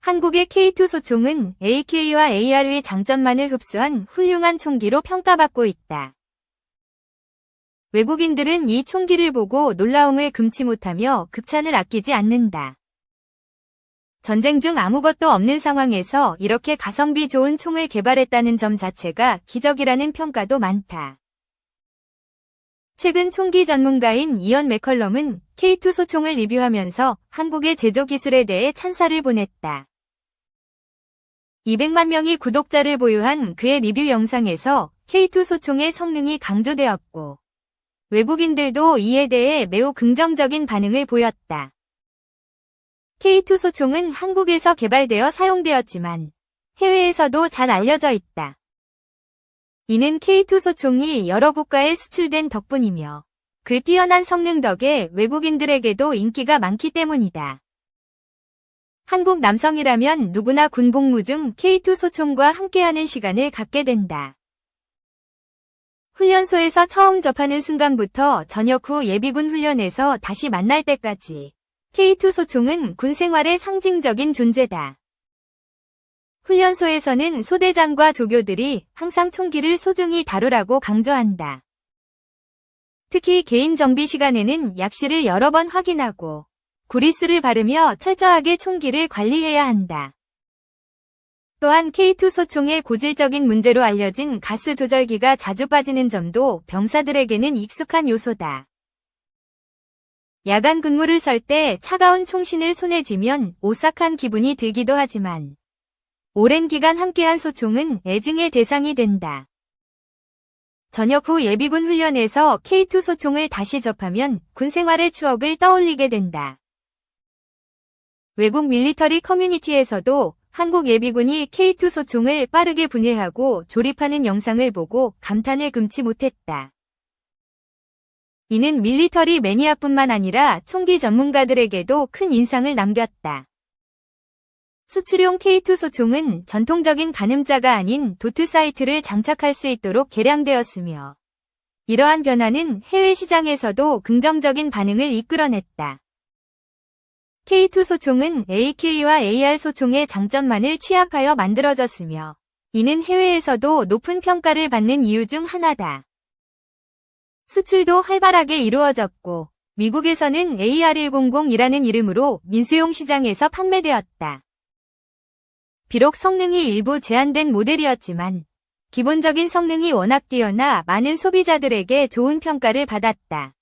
한국의 K2 소총은 AK와 AR의 장점만을 흡수한 훌륭한 총기로 평가받고 있다. 외국인들은 이 총기를 보고 놀라움을 금치 못하며 극찬을 아끼지 않는다. 전쟁 중 아무것도 없는 상황에서 이렇게 가성비 좋은 총을 개발했다는 점 자체가 기적이라는 평가도 많다. 최근 총기 전문가인 이언 맥컬럼은 K2 소총을 리뷰하면서 한국의 제조 기술에 대해 찬사를 보냈다. 200만 명의 구독자를 보유한 그의 리뷰 영상에서 K2 소총의 성능이 강조되었고, 외국인들도 이에 대해 매우 긍정적인 반응을 보였다. K2 소총은 한국에서 개발되어 사용되었지만 해외에서도 잘 알려져 있다. 이는 K2 소총이 여러 국가에 수출된 덕분이며 그 뛰어난 성능 덕에 외국인들에게도 인기가 많기 때문이다. 한국 남성이라면 누구나 군복무 중 K2 소총과 함께하는 시간을 갖게 된다. 훈련소에서 처음 접하는 순간부터 저녁 후 예비군 훈련에서 다시 만날 때까지 K2 소총은 군 생활의 상징적인 존재다. 훈련소에서는 소대장과 조교들이 항상 총기를 소중히 다루라고 강조한다. 특히 개인 정비 시간에는 약실을 여러 번 확인하고 구리스를 바르며 철저하게 총기를 관리해야 한다. 또한 K2 소총의 고질적인 문제로 알려진 가스 조절기가 자주 빠지는 점도 병사들에게는 익숙한 요소다. 야간 근무를 설 때 차가운 총신을 손에 쥐면 오싹한 기분이 들기도 하지만 오랜 기간 함께한 소총은 애증의 대상이 된다. 저녁 후 예비군 훈련에서 K2 소총을 다시 접하면 군 생활의 추억을 떠올리게 된다. 외국 밀리터리 커뮤니티에서도 한국 예비군이 K2 소총을 빠르게 분해하고 조립하는 영상을 보고 감탄을 금치 못했다. 이는 밀리터리 매니아뿐만 아니라 총기 전문가들에게도 큰 인상을 남겼다. 수출용 K2 소총은 전통적인 가늠자가 아닌 도트 사이트를 장착할 수 있도록 개량되었으며 이러한 변화는 해외 시장에서도 긍정적인 반응을 이끌어냈다. K2 소총은 AK와 AR 소총의 장점만을 취합하여 만들어졌으며 이는 해외에서도 높은 평가를 받는 이유 중 하나다. 수출도 활발하게 이루어졌고 미국에서는 AR100이라는 이름으로 민수용 시장에서 판매되었다. 비록 성능이 일부 제한된 모델이었지만 기본적인 성능이 워낙 뛰어나 많은 소비자들에게 좋은 평가를 받았다.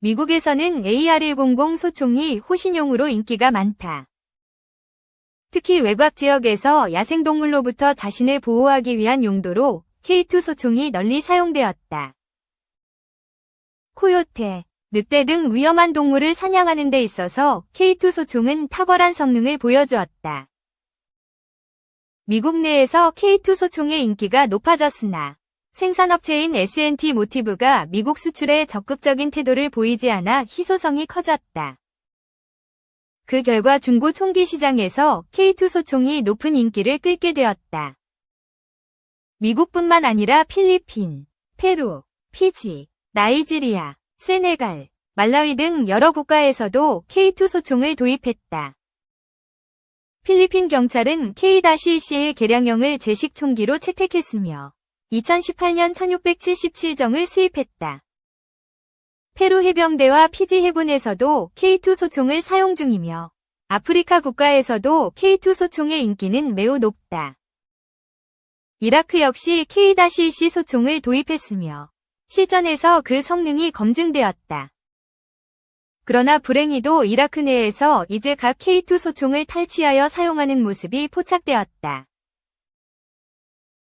미국에서는 AR100 소총이 호신용으로 인기가 많다. 특히 외곽 지역에서 야생동물로부터 자신을 보호하기 위한 용도로 K2 소총이 널리 사용되었다. 코요테, 늑대 등 위험한 동물을 사냥하는 데 있어서 K2 소총은 탁월한 성능을 보여주었다. 미국 내에서 K2 소총의 인기가 높아졌으나 생산업체인 S&T 모티브가 미국 수출에 적극적인 태도를 보이지 않아 희소성이 커졌다. 그 결과 중고 총기 시장에서 K2 소총이 높은 인기를 끌게 되었다. 미국뿐만 아니라 필리핀, 페루, 피지, 나이지리아, 세네갈, 말라위 등 여러 국가에서도 K2 소총을 도입했다. 필리핀 경찰은 K-EC의 개량형을 제식 총기로 채택했으며 2018년 1677정을 수입했다. 페루 해병대와 피지 해군에서도 K2 소총을 사용 중이며 아프리카 국가에서도 K2 소총의 인기는 매우 높다. 이라크 역시 K-EC 소총을 도입했으며 실전에서 그 성능이 검증되었다. 그러나 불행히도 이라크 내에서 이제 각 K2 소총을 탈취하여 사용하는 모습이 포착되었다.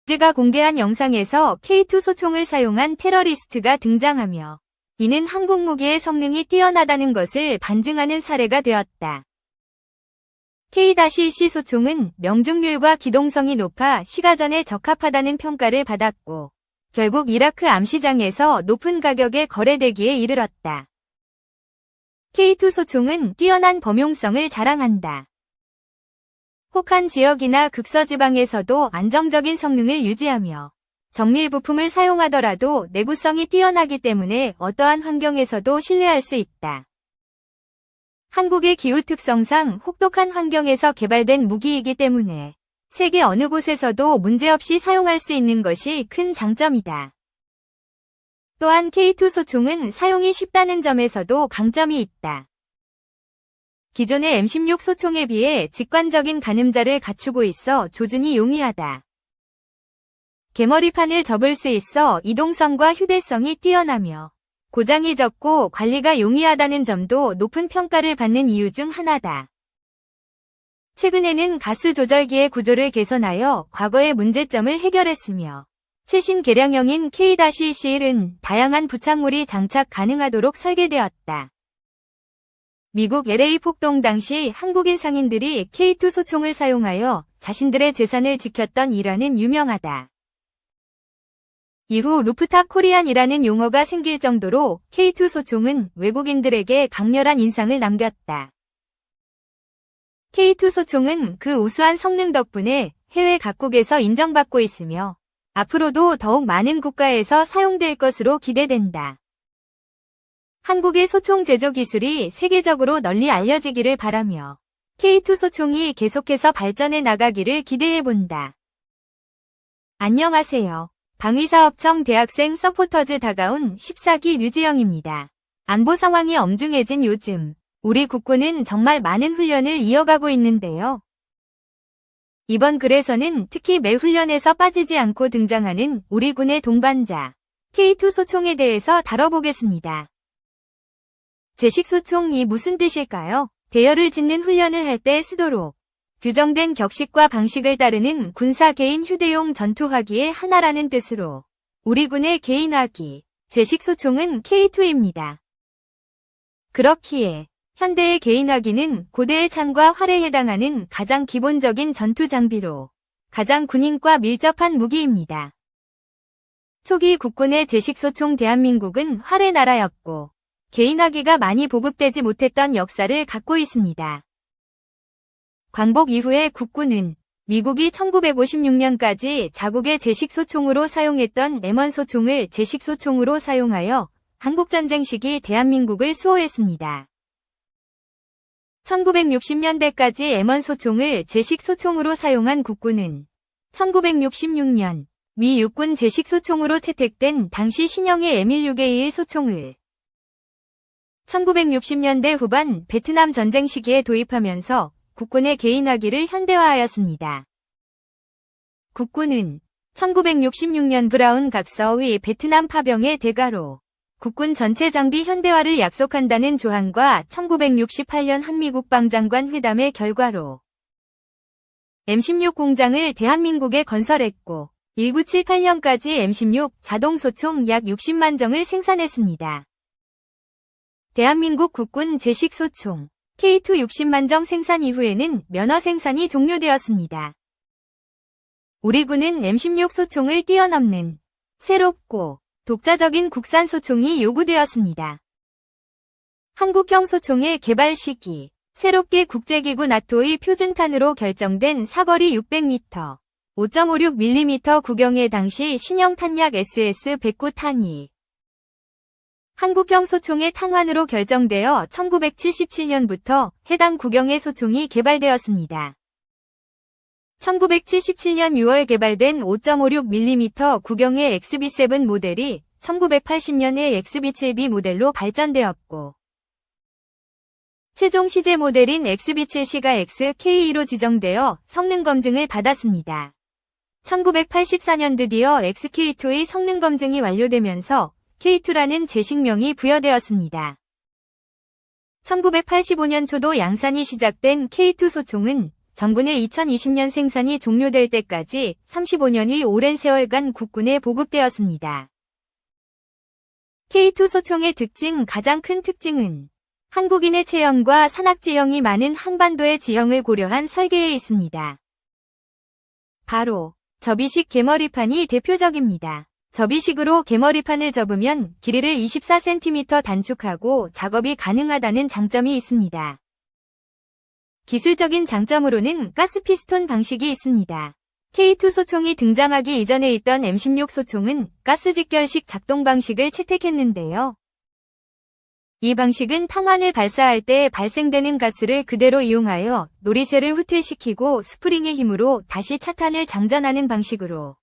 이즈가 공개한 영상에서 K2 소총을 사용한 테러리스트가 등장하며 이는 한국 무기의 성능이 뛰어나다는 것을 반증하는 사례가 되었다. K-EC 소총은 명중률과 기동성이 높아 시가전에 적합하다는 평가를 받았고 결국 이라크 암시장에서 높은 가격에 거래되기에 이르렀다. K2 소총은 뛰어난 범용성을 자랑한다. 혹한 지역이나 극서지방에서도 안정적인 성능을 유지하며 정밀 부품을 사용하더라도 내구성이 뛰어나기 때문에 어떠한 환경에서도 신뢰할 수 있다. 한국의 기후 특성상 혹독한 환경에서 개발된 무기이기 때문에 세계 어느 곳에서도 문제없이 사용할 수 있는 것이 큰 장점이다. 또한 K2 소총은 사용이 쉽다는 점에서도 강점이 있다. 기존의 M16 소총에 비해 직관적인 가늠자를 갖추고 있어 조준이 용이하다. 개머리판을 접을 수 있어 이동성과 휴대성이 뛰어나며 고장이 적고 관리가 용이하다는 점도 높은 평가를 받는 이유 중 하나다. 최근에는 가스 조절기의 구조를 개선하여 과거의 문제점을 해결했으며 최신 개량형인 K-11은 다양한 부착물이 장착 가능하도록 설계되었다. 미국 LA 폭동 당시 한국인 상인들이 K2 소총을 사용하여 자신들의 재산을 지켰던 일화는 유명하다. 이후 루프탑 코리안이라는 용어가 생길 정도로 K2 소총은 외국인들에게 강렬한 인상을 남겼다. K2 소총은 그 우수한 성능 덕분에 해외 각국에서 인정받고 있으며 앞으로도 더욱 많은 국가에서 사용될 것으로 기대된다. 한국의 소총 제조 기술이 세계적으로 널리 알려지기를 바라며 K2 소총이 계속해서 발전해 나가기를 기대해본다. 안녕하세요. 방위사업청 대학생 서포터즈 다가온 14기 류지영입니다. 안보 상황이 엄중해진 요즘 우리 국군은 정말 많은 훈련을 이어가고 있는데요. 이번 글에서는 특히 매 훈련에서 빠지지 않고 등장하는 우리 군의 동반자 K2 소총에 대해서 다뤄보겠습니다. 제식소총이 무슨 뜻일까요? 대열을 짓는 훈련을 할 때 쓰도록 규정된 격식과 방식을 따르는 군사 개인 휴대용 전투화기의 하나라는 뜻으로 우리 군의 개인화기, 제식소총은 K2입니다. 그렇기에 현대의 개인화기는 고대의 창과 활에 해당하는 가장 기본적인 전투 장비로 가장 군인과 밀접한 무기입니다. 초기 국군의 제식소총 대한민국은 활의 나라였고 개인화기가 많이 보급되지 못했던 역사를 갖고 있습니다. 광복 이후에 국군은 미국이 1956년까지 자국의 제식소총으로 사용했던 M1 소총을 제식소총으로 사용하여 한국전쟁 시기 대한민국을 수호했습니다. 1960년대까지 M1 소총을 제식소총으로 사용한 국군은 1966년 미 육군 제식소총으로 채택된 당시 신형의 M16A1 소총을 1960년대 후반 베트남 전쟁 시기에 도입하면서 국군의 개인화기를 현대화하였습니다. 국군은 1966년 브라운 각서의 베트남 파병의 대가로 국군 전체 장비 현대화를 약속한다는 조항과 1968년 한미국 방장관 회담의 결과로 M16 공장을 대한민국에 건설했고 1978년까지 M16 자동소총 약 60만 정을 생산했습니다. 대한민국 국군 제식소총 K2 60만 정 생산 이후에는 면허 생산이 종료되었습니다. 우리 군은 M16 소총을 뛰어넘는 새롭고 독자적인 국산 소총이 요구되었습니다. 한국형 소총의 개발 시기, 새롭게 국제기구 나토의 표준탄으로 결정된 사거리 600m, 5.56mm 구경의 당시 신형 탄약 SS-109 탄이 한국형 소총의 탄환으로 결정되어 1977년부터 해당 구경의 소총이 개발되었습니다. 1977년 6월 개발된 5.56mm 구경의 XB7 모델이 1980년에 XB7B 모델로 발전되었고 최종 시제 모델인 XB7C가 XK2로 지정되어 성능 검증을 받았습니다. 1984년 드디어 XK2의 성능 검증이 완료되면서 K2라는 제식명이 부여되었습니다. 1985년 초도 양산이 시작된 K2 소총은 정군의 2020년 생산이 종료될 때까지 35년의 오랜 세월간 국군에 보급되었습니다. K2 소총의 가장 큰 특징은 한국인의 체형과 산악 지형이 많은 한반도의 지형을 고려한 설계에 있습니다. 바로 접이식 개머리판이 대표적입니다. 접이식으로 개머리판을 접으면 길이를 24cm 단축하고 작업이 가능하다는 장점이 있습니다. 기술적인 장점으로는 가스피스톤 방식이 있습니다. K2 소총이 등장하기 이전에 있던 M16 소총은 가스 직결식 작동 방식을 채택했는데요. 이 방식은 탄환을 발사할 때 발생되는 가스를 그대로 이용하여 놀이쇠를 후퇴시키고 스프링의 힘으로 다시 차탄을 장전하는 방식으로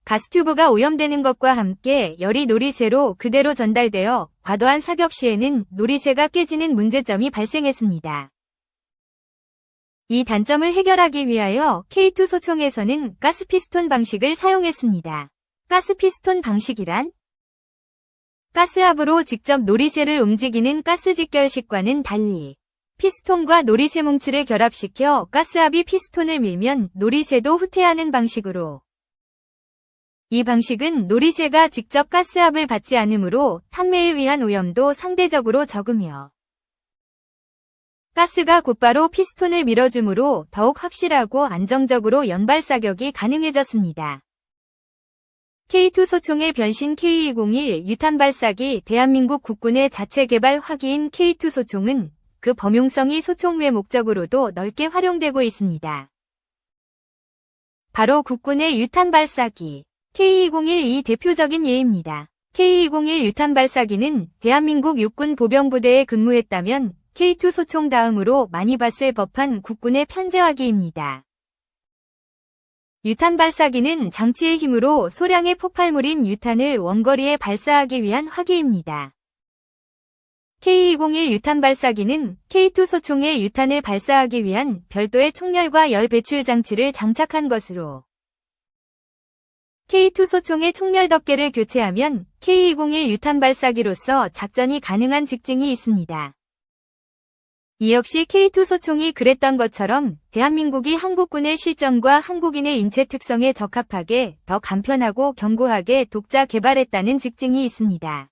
가스튜브가 오염되는 것과 함께 열이 놀이쇠로 그대로 전달되어 과도한 사격 시에는 놀이쇠가 깨지는 문제점이 발생했습니다. 이 단점을 해결하기 위하여 K2 소총에서는 가스피스톤 방식을 사용했습니다. 가스피스톤 방식이란 가스압으로 직접 놀이쇠를 움직이는 가스 직결식과는 달리 피스톤과 놀이쇠 뭉치를 결합시켜 가스압이 피스톤을 밀면 놀이쇠도 후퇴하는 방식으로 이 방식은 놀이쇠가 직접 가스압을 받지 않으므로 탄매에 의한 오염도 상대적으로 적으며 가스가 곧바로 피스톤을 밀어주므로 더욱 확실하고 안정적으로 연발 사격이 가능해졌습니다. K2 소총의 변신 K201 유탄 발사기 대한민국 국군의 자체 개발 화기인 K2 소총은 그 범용성이 소총 외 목적으로도 넓게 활용되고 있습니다. 바로 국군의 유탄 발사기 K201이 대표적인 예입니다. K201 유탄 발사기는 대한민국 육군 보병부대에 근무했다면 K2 소총 다음으로 많이 봤을 법한 국군의 편제화기입니다. 유탄 발사기는 장치의 힘으로 소량의 폭발물인 유탄을 원거리에 발사하기 위한 화기입니다. K201 유탄 발사기는 K2 소총의 유탄을 발사하기 위한 별도의 총열과 열 배출 장치를 장착한 것으로 K2 소총의 총열 덮개를 교체하면 K201 유탄 발사기로서 작전이 가능한 직증이 있습니다. 이 역시 K2 소총이 그랬던 것처럼 대한민국이 한국군의 실전과 한국인의 인체 특성에 적합하게 더 간편하고 견고하게 독자 개발했다는 직증이 있습니다.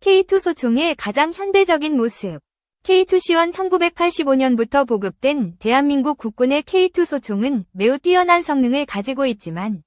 K2 소총의 가장 현대적인 모습 K2C1 1985년부터 보급된 대한민국 국군의 K2 소총은 매우 뛰어난 성능을 가지고 있지만